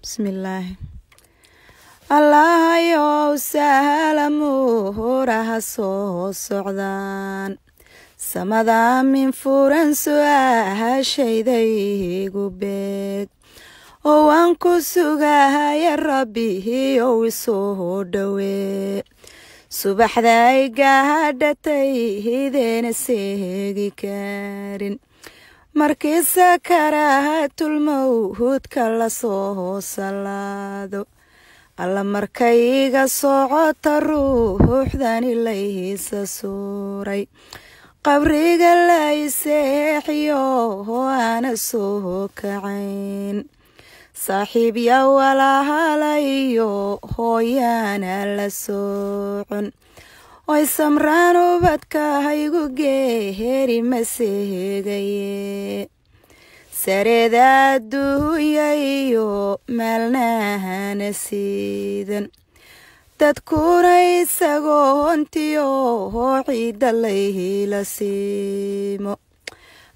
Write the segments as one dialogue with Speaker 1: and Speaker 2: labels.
Speaker 1: Bismillah. Allah yow salamuhuraha soo socdaan samada min furan su'aashaydayigu beeg oo waan ku sugahaya rabbihi oo isoo dhawee subaxday gaadhatay hideena seegi karin markii sakarahatul mawhudka la soo salaado alla markayga socota ruuxdani laysa suuray qabriga layseexiyo aana soo kacayn saaxiib ya walahalayo hooyaana la socon oy samraan ubadka haygu geeheri ma seegaye sareeda adduunya iyo maalnahana siidan dadkuna isagoo hontiyo ciidda layhila siimo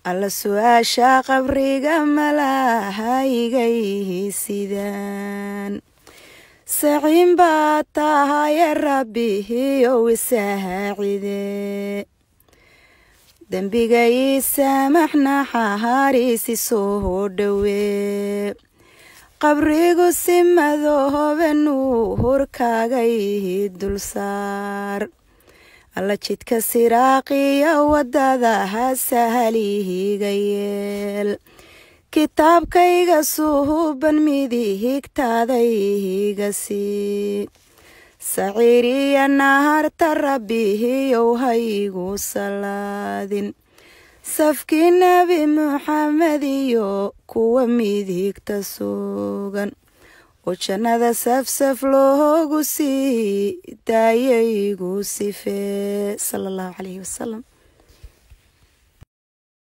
Speaker 1: alla su'aasha qabriga malaahaygayihi sidaan saciin baa tahaye rabbihiyow isaacide dembiga ii saamax naxariisi soo dhawee qabrigu simadoobe nuurkaaga ii dulsaar alla jidka siraaqiya wadada ha sahalihiga yeel kitaabkayga suuban midigtaadayhiga sii saciiriya naharta rabbihiyow haygu salaadin safkii nebi muxamed iyo kuwa midigta sugan oo jannada safsaf loogu sii daayaygu sifee sallallahu alayhi wasallam.